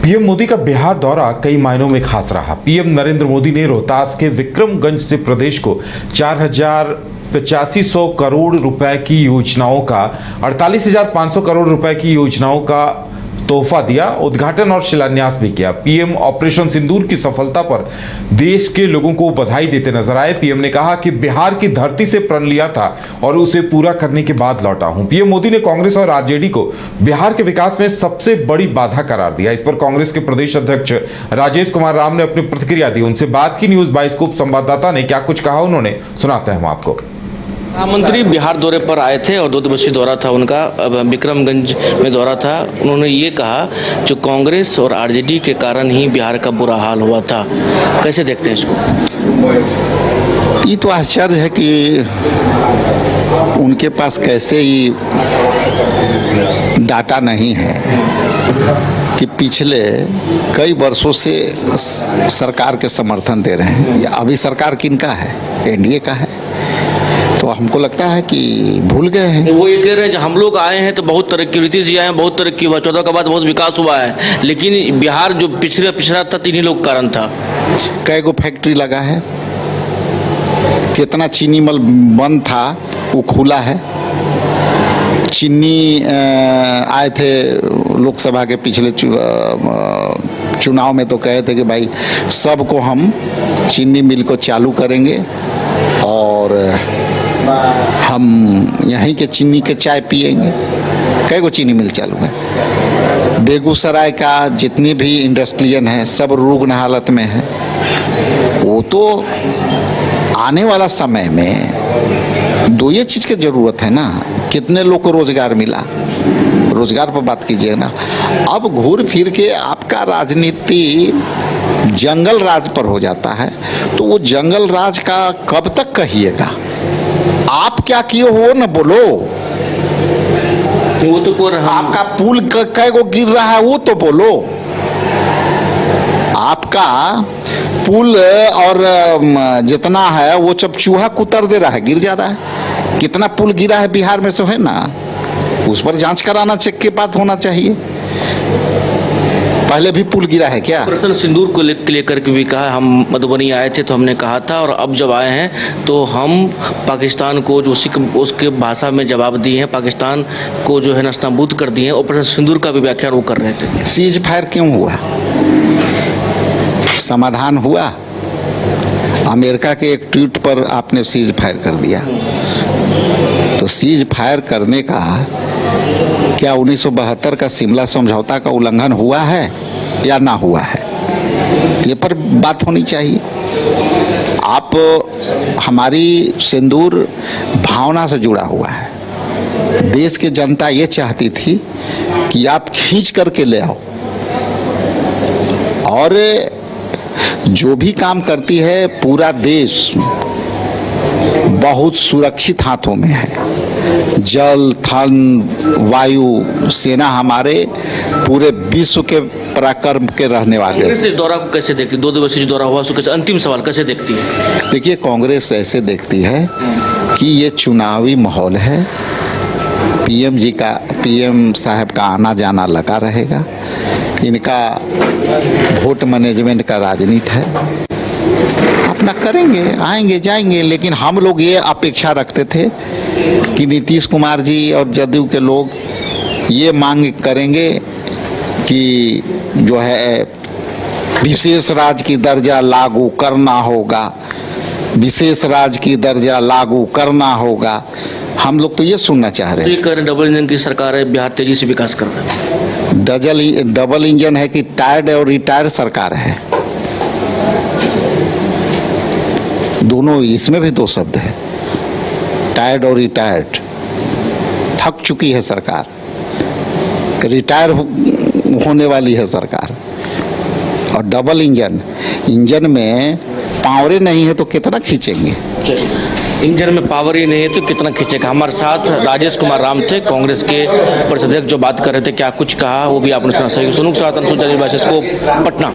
PM Modi का बिहार दौरा कई मायनों में खास रहा। पीएम नरेंद्र मोदी ने रोहतास के विक्रमगंज से प्रदेश को 4,8500 करोड़ रुपए की योजनाओं का 48,500 करोड़ रुपए की योजनाओं का तोहफा दिया, उद्घाटन और शिलान्यास भी किया। पीएम ऑपरेशन सिंदूर की सफलता पर देश के लोगों को बधाई देते नजर आए। पीएम ने कहा कि बिहार की धरती से प्रण लिया था और उसे पूरा करने के बाद लौटा हूं। पीएम मोदी ने कांग्रेस और आरजेडी को बिहार के विकास में सबसे बड़ी बाधा करार दिया। इस पर कांग्रेस के प्रदेश अध्यक्ष राजेश कुमार राम ने अपनी प्रतिक्रिया दी। उनसे बात की न्यूज बाइस्कोप संवाददाता ने। क्या कुछ कहा उन्होंने, सुनाते हैं हम आपको। प्रधानमंत्री बिहार दौरे पर आए थे और 2 दिवसीय दौरा था उनका, विक्रमगंज में दौरा था। उन्होंने ये कहा जो कांग्रेस और आरजेडी के कारण ही बिहार का बुरा हाल हुआ था। कैसे देखते हैं इसको? ये तो आश्चर्य है कि उनके पास कैसे ही डाटा नहीं है कि पिछले कई वर्षों से सरकार के समर्थन दे रहे हैं। अभी सरकार किनका है? एनडीए का है। तो हमको लगता है कि भूल गए हैं। वो ये कह रहे हैं जब हम लोग आए हैं तो बहुत तरक्की, नीतीश जी आए हैं, बहुत तरक्की हुआ, 14 के बाद बहुत विकास हुआ है, लेकिन बिहार जो पिछड़ा था 3 ही लोग कारण था। कई गो फैक्ट्री लगा है, कितना चीनी मिल बंद था वो खुला है। चीनी आए थे लोकसभा के पिछले चुनाव में तो कहे थे कि भाई सबको हम चीनी मिल को चालू करेंगे और हम यहीं के चीनी के चाय पिएंगे। कई गो चीनी मिल चालू है। बेगूसराय का जितनी भी इंडस्ट्रियल है सब रुग्ण हालत में है। वो तो आने वाला समय में 2 ये चीज़ की ज़रूरत है ना, कितने लोग को रोजगार मिला, रोजगार पर बात कीजिए ना। अब घूर फिर के आपका राजनीति जंगल राज पर हो जाता है, तो वो जंगल राज का कब तक कहिएगा? आप क्या किए हो ना बोलो। वो तो आपका पुल कै गो गिर रहा है वो तो बोलो। आपका पुल और जितना है वो सब चूहा कुतर दे रहा है, गिर जा रहा है। कितना पुल गिरा है बिहार में से है ना, उस पर जांच कराना चेक के बाद होना चाहिए। पहले भी पुल गिरा है क्या? ऑपरेशन सिंदूर को लेकर के भी कहा, हम मधुबनी आए थे तो हमने कहा था, और अब जब आए हैं तो हम पाकिस्तान को जो उसके भाषा में जवाब दिए हैं, पाकिस्तान को जो है नस्ताबूद कर दिए हैं। ऑपरेशन सिंदूर का भी व्याख्यान वो कर रहे थे। सीज फायर क्यों हुआ? समाधान हुआ? अमेरिका के एक ट्वीट पर आपने सीज फायर कर दिया। तो सीज फायर करने का क्या 1972 का शिमला समझौता का उल्लंघन हुआ है या ना हुआ है, ये पर बात होनी चाहिए। आप हमारी सिंदूर भावना से जुड़ा हुआ है। देश की जनता ये चाहती थी कि आप खींच करके ले आओ, और जो भी काम करती है पूरा देश बहुत सुरक्षित हाथों में है। जल, थल, वायु सेना हमारे पूरे विश्व के पराक्रम के रहने वाले। कांग्रेस इस दौरा को कैसे देखती? 2 दिवसीय दौरा हुआ, अंतिम सवाल कैसे देखती है? देखिए, कांग्रेस ऐसे देखती है कि ये चुनावी माहौल है। पीएम साहब का आना जाना लगा रहेगा। इनका वोट मैनेजमेंट का राजनीति है, अपना करेंगे, आएंगे जाएंगे। लेकिन हम लोग ये अपेक्षा रखते थे कि नीतीश कुमार जी और जदयू के लोग ये मांग करेंगे कि जो है विशेष राज्य की दर्जा लागू करना होगा, विशेष राज्य की दर्जा लागू करना होगा। हम लोग तो ये सुनना चाह रहे हैं। डबल इंजन की सरकार है, बिहार तेजी से विकास कर रहा है। डबल इंजन है कि टायर्ड और रिटायर्ड सरकार है? दोनों, इसमें भी 2 शब्द है, टायर्ड और रिटायर्ड। थक चुकी है सरकार, रिटायर होने वाली है सरकार। और डबल इंजन में पावरे नहीं है तो कितना खींचेंगे? इंजन में पावर ही नहीं है तो कितना खींचेगा? हमारे साथ राजेश कुमार राम थे, कांग्रेस के प्रदेश अध्यक्ष, जो बात कर रहे थे। क्या कुछ कहा वो भी आपने सुना। सही सुनूक साथ पटना।